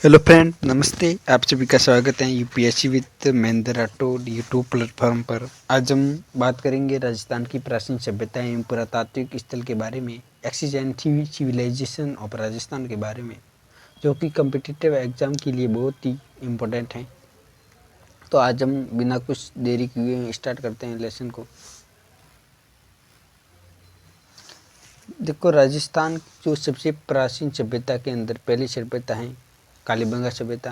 Hello friend, नमस्ते। आप सभी का स्वागत है UPSC with Mahendra Rathore YouTube platform पर। आज हम बात करेंगे राजस्थान की प्राचीन सभ्यता एवं पुरातात्विक स्थल के बारे में, axis and civilization of Rajasthan के बारे में, जो कि कम्पिटिटिव एग्जाम के लिए बहुत ही इम्पोर्टेंट हैं। तो आज हम बिना कुछ देरी किए स्टार्ट करते हैं लेसन को। देखो, राजस्थान जो सबसे प्राचीन सभ्यता के अंदर पहली सभ्यता है कालीबंगा सभ्यता,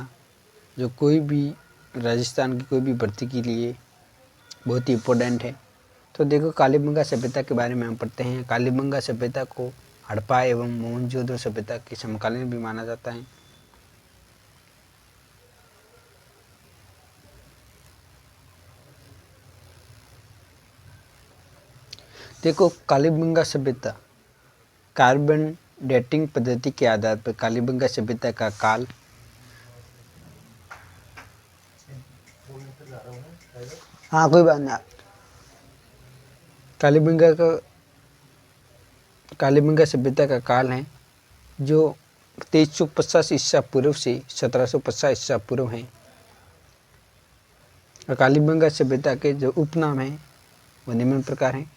जो कोई भी राजस्थान की कोई भी भर्ती के लिए बहुत ही इम्पोर्टेंट है। तो देखो, कालीबंगा सभ्यता के बारे में हम पढ़ते हैं। कालीबंगा सभ्यता को हड़प्पा एवं मोहनजोदड़ो सभ्यता के समकालीन भी माना जाता है। देखो, कालीबंगा सभ्यता कार्बन डेटिंग पद्धति के आधार पर कालीबंगा सभ्यता का काल कोई बात नहीं। कालीबंगा सभ्यता का काल है जो 2350 ईसा पूर्व से 1750 ईसा पूर्व है। और कालीबंगा सभ्यता के जो उपनाम हैं वो निम्न प्रकार हैं।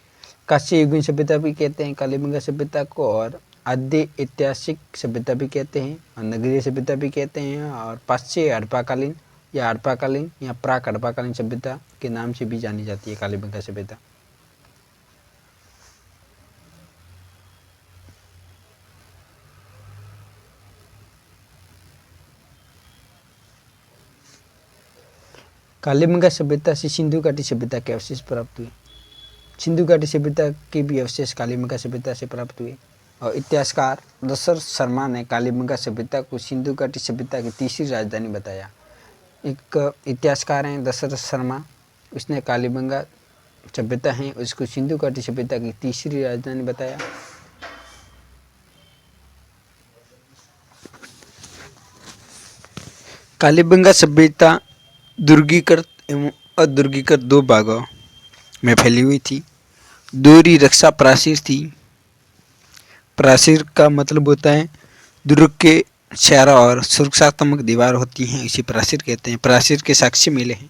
कांस्य युगीन सभ्यता भी कहते हैं कालीबंगा सभ्यता को, और आद्य ऐतिहासिक सभ्यता भी कहते हैं, और नगरीय सभ्यता भी कहते हैं, और पाश्चात्य हड़प्पाकालीन या हड़प्पाकालीन या प्राक हड़प्पाकालीन सभ्यता के नाम से भी जानी जाती है कालीबंगा सभ्यता। कालीबंगा सभ्यता से सिंधु घाटी सभ्यता के अवशेष प्राप्त हुए। सिंधु घाटी सभ्यता के भी अवशेष कालीबंगा सभ्यता से प्राप्त हुए। और इतिहासकार दशरथ शर्मा ने कालीबंगा सभ्यता को सिंधु घाटी सभ्यता की तीसरी राजधानी बताया। एक इतिहासकार हैं दशरथ शर्मा, उसने कालीबंगा सभ्यता है उसको सिंधु घाटी सभ्यता की तीसरी राजधानी बताया। कालीबंगा सभ्यता दुर्गीकृत एवं अदुर्गीकृत दो भागों में फैली हुई थी। दोहरी रक्षा प्राचीर थी। प्राचीर का मतलब होता है दुर्ग के चारों और सुरक्षात्मक दीवार होती हैं, इसे प्राचीर कहते हैं। प्राचीर के साक्ष्य मिले हैं।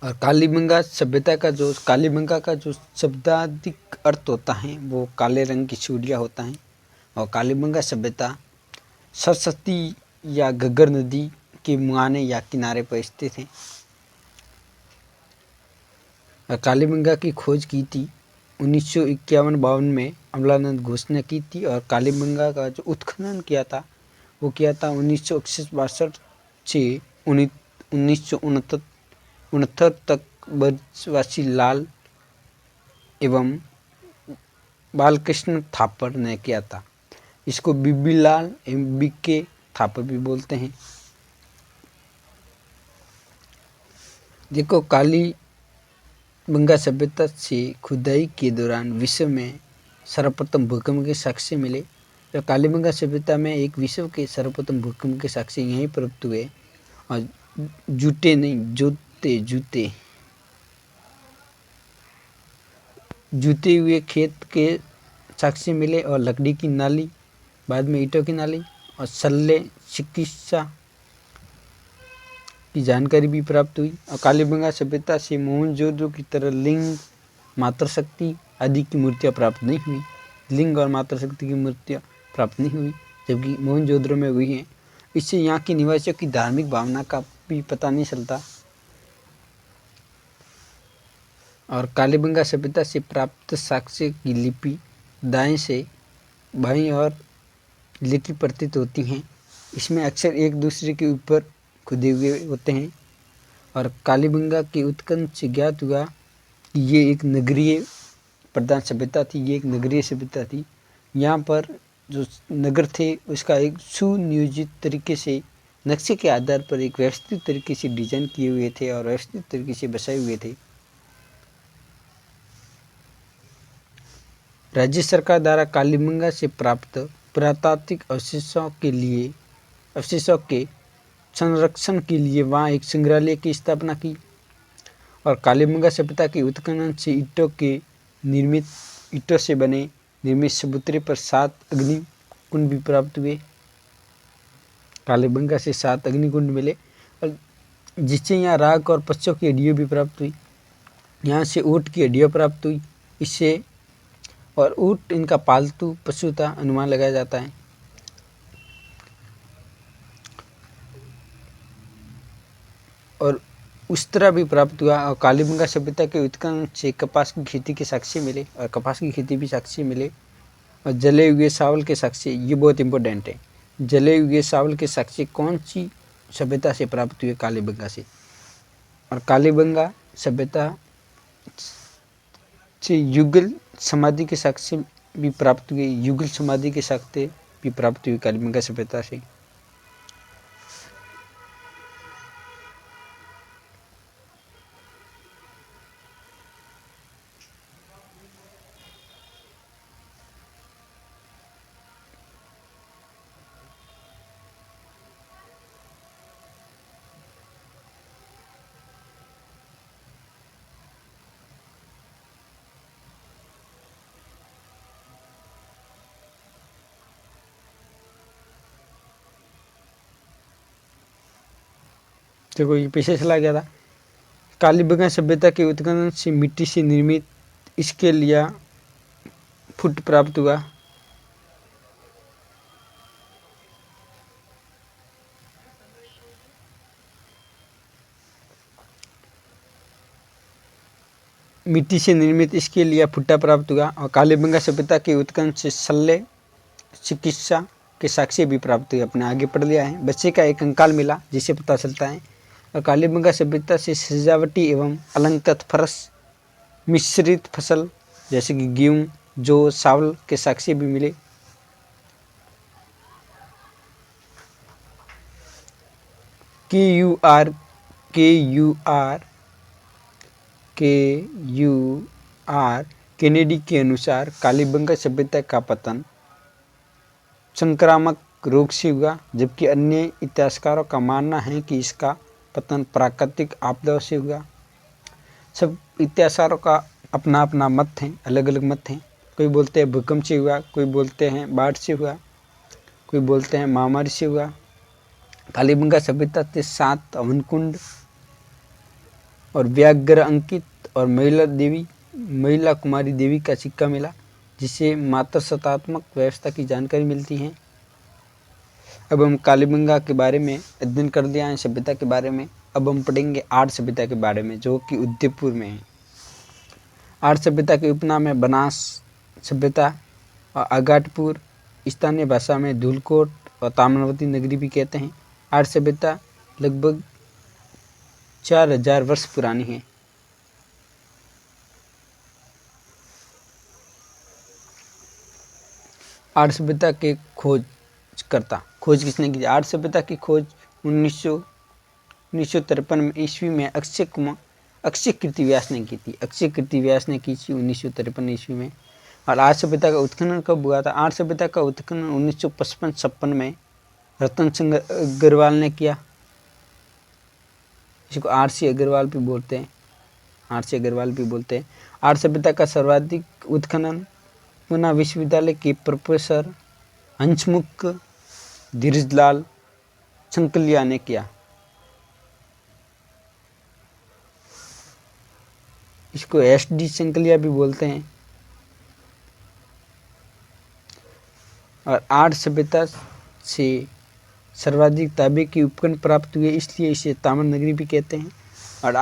और कालीबंगा सभ्यता का जो शब्दाधिक अर्थ होता है वो काले रंग की चूड़ियाँ होता है। और कालीबंगा सभ्यता सरस्वती या घग्गर नदी के मुहाने या किनारे पर स्थित है। कालीबंगा की खोज की थी 1951-52 में अमलानंद घोष ने की थी। और कालीबंगा का जो उत्खनन किया था वो किया था 1961-62 से 1969 तक ब्रजवासी लाल एवं बालकृष्ण थापर ने किया था। इसको बीबी लाल एवं बीके थापर भी बोलते हैं। देखो, कालीबंगा सभ्यता से खुदाई के दौरान विश्व में सर्वप्रथम भूकंप के साक्ष्य मिले। तो कालीबंगा सभ्यता में एक विश्व के सर्वप्रथम भूकंप के साक्ष्य यहीं प्राप्त हुए। और जूते हुए खेत के साक्ष्य मिले, और लकड़ी की नाली, बाद में ईंटों की नाली, और शल्य चिकित्सा की जानकारी भी प्राप्त हुई। और कालीबंगा सभ्यता से मोहनजोदड़ो की तरह लिंग, मातृशक्ति आदि की मूर्तियाँ प्राप्त नहीं हुई। लिंग और मातृशक्ति की मूर्तियाँ प्राप्त नहीं हुई, जबकि मोहनजोदड़ो में हुई हैं। इससे यहाँ के निवासियों की धार्मिक भावना का भी पता नहीं चलता। और कालीबंगा सभ्यता से प्राप्त साक्ष्य की लिपि दाएं से बाईं ओर लिखी प्रतीत होती हैं। इसमें अक्सर एक दूसरे के ऊपर खुदे हुए होते हैं। और कालीबंगा के उत्खनन से ज्ञात हुआ कि ये एक नगरीय प्रधान सभ्यता थी। ये एक नगरीय सभ्यता थी। यहाँ पर जो नगर थे उसका एक सुनियोजित तरीके से नक्शे के आधार पर एक व्यवस्थित तरीके से डिजाइन किए हुए थे और व्यवस्थित तरीके से बसाए हुए थे। राज्य सरकार द्वारा कालीबंगा से प्राप्त पुरातात्विक अवशेषों के संरक्षण के लिए वहाँ एक संग्रहालय की स्थापना की। और कालीबंगा सभ्यता के उत्खनन से ईंटों से बने निर्मित चबूतरे पर 7 अग्निकुंड भी प्राप्त हुए। कालीबंगा से 7 अग्निकुंड मिले और जिससे यहाँ राख और पशुओं की हड्डियाँ भी प्राप्त हुई। यहाँ से ऊँट की हड्डियाँ प्राप्त हुई। इससे और ऊँट इनका पालतू पशु था, अनुमान लगाया जाता है। और उस तरह भी प्राप्त हुआ। और कालीबंगा सभ्यता के उत्खनन से कपास की खेती के साक्ष्य मिले और कपास की खेती भी साक्ष्य मिले। और जले हुए चावल के साक्ष्य, ये बहुत इंपॉर्टेंट है। जले हुए चावल के साक्ष्य कौन सी सभ्यता से प्राप्त हुए? कालीबंगा से। और कालीबंगा सभ्यता से युगल समाधि के साक्ष्य भी प्राप्त हुए। युगल समाधि के साक्ष्य भी प्राप्त हुए कालीबंगा सभ्यता से। देखो ये पीछे चला गया था। कालीबंगा सभ्यता के उत्खनन से मिट्टी से निर्मित स्केल या फुट प्राप्त हुआ। मिट्टी से निर्मित स्केल या फुट्टा प्राप्त हुआ। और कालीबंगा सभ्यता के उत्खनन से शल्य चिकित्सा के साक्ष्य भी प्राप्त हुए। अपने आगे पढ़ लिया है। बच्चे का एक कंकाल मिला जिसे पता चलता है। और कालीबंगा सभ्यता से सजावटी एवं अलंकृत फरस, मिश्रित फसल जैसे कि गेहूँ, जौ, चावल के साक्ष्य भी मिले। KUR केनेडी के अनुसार कालीबंगा सभ्यता का पतन संक्रामक रोग से हुआ, जबकि अन्य इतिहासकारों का मानना है कि इसका पतन प्राकृतिक आपदाओं से हुआ। सब इतिहासकारों का अपना अपना मत है, अलग अलग मत हैं। कोई बोलते हैं भूकंप से हुआ, कोई बोलते हैं बाढ़ से हुआ, कोई बोलते हैं महामारी से हुआ। कालीबंगा सभ्यता से 7 हवनकुंड और व्याघ्र अंकित और महिला कुमारी देवी का सिक्का मिला, जिससे मातृसत्तात्मक व्यवस्था की जानकारी मिलती है। अब हम कालीबंगा के बारे में अध्ययन कर लिया है, सभ्यता के बारे में। अब हम पढ़ेंगे आर्य सभ्यता के बारे में, जो कि उदयपुर में है। आर्य सभ्यता के उपनाम है बनास सभ्यता और आगाटपुर, स्थानीय भाषा में धूलकोट और ताम्रवती नगरी भी कहते हैं। आर्य सभ्यता लगभग 4000 वर्ष पुरानी है। आर्य सभ्यता के खोज किसने की? आर्य सभ्यता की खोज 1953 ईस्वी में अक्षय कृतव्यास ने की थी। अक्षय कृतव्यास ने की थी 1953 ईस्वी में। और आर्य सभ्यता का उत्खनन कब हुआ था? आर्य सभ्यता का उत्खनन 1955-56 में रतन सिंह अग्रवाल ने किया। इसको आर.सी. अग्रवाल भी बोलते हैं। आर्य सभ्यता का सर्वाधिक उत्खनन पूना विश्वविद्यालय के प्रोफेसर हंसमुख धीरजलाल संकलिया ने किया। इसको एस.डी. संकलिया भी बोलते हैं। और आर्य सभ्यता से सर्वाधिक तांबे के उपकरण प्राप्त हुए, इसलिए इसे ताम्र नगरी भी कहते हैं। और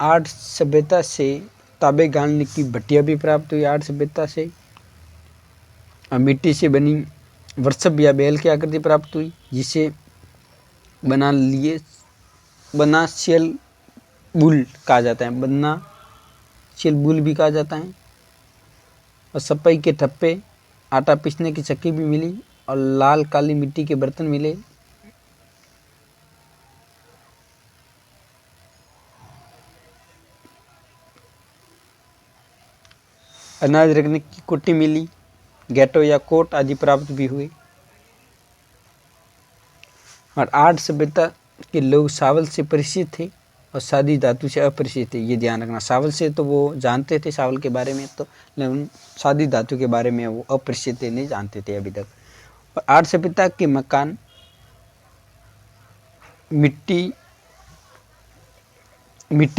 आर्य सभ्यता से तांबे गालने की भट्टियाँ भी प्राप्त हुई आर्य सभ्यता से। और मिट्टी से बनी वृषभ या बैल की आकृति प्राप्त हुई, जिसे बनास्यल बुल कहा जाता है। बनास्यल बुल भी कहा जाता है। और सपाई के ठप्पे, आटा पीसने की चक्की भी मिली और लाल काली मिट्टी के बर्तन मिले। अनाज रखने की कुट्टी मिली, गैटो या कोट आदि प्राप्त भी हुए। और आर्य सभ्यता के लोग चावल से परिचित थे। और सादी धातु से अपरिचित थे, ये ध्यान रखना। सावल से तो वो जानते थे सावल के बारे में, तो लेकिन सादी धातु के बारे में वो अपरिचित थे, नहीं जानते थे अभी तक। और आर्य सभ्यता के मकान मिट्टी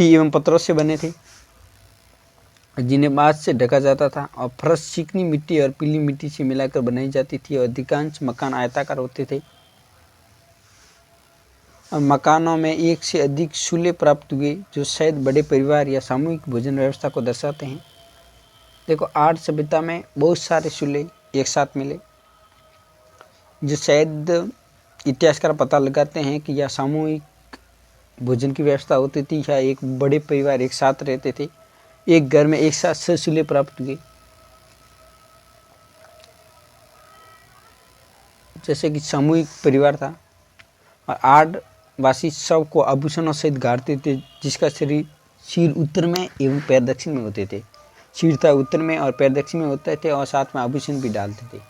एवं पत्थरों से बने थे, जिन्हें बाँस से ढका जाता था, और फर्श चिकनी मिट्टी और पीली मिट्टी से मिलाकर बनाई जाती थी, और अधिकांश मकान आयताकार होते थे। और मकानों में एक से अधिक चूल्हे प्राप्त हुए, जो शायद बड़े परिवार या सामूहिक भोजन व्यवस्था को दर्शाते हैं। देखो, आर्य सभ्यता में बहुत सारे चूल्हे एक साथ मिले, जो शायद इतिहासकार पता लगाते हैं कि या सामूहिक भोजन की व्यवस्था होती थी, या एक बड़े परिवार एक साथ रहते थे, एक घर में एक साथ 6 चूल्हे प्राप्त हुए। जैसे कि सामूहिक परिवार था, और आर्यवासी शव को आभूषणों सहित गाड़ते थे, जिसका सिर उत्तर में एवं पैर दक्षिण में होते थे। सिर था उत्तर में और पैर दक्षिण में होते थे, और साथ में आभूषण भी डालते थे।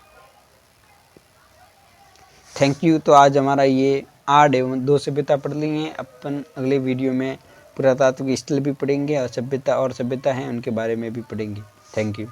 Thank you. तो आज हमारा ये आर्य एवं दो सभ्यता पढ़ ली हैं। अपन अगले वीडियो में पुरातात्विक स्थल भी पढ़ेंगे, और सभ्यता है उनके बारे में भी पढ़ेंगे। Thank you.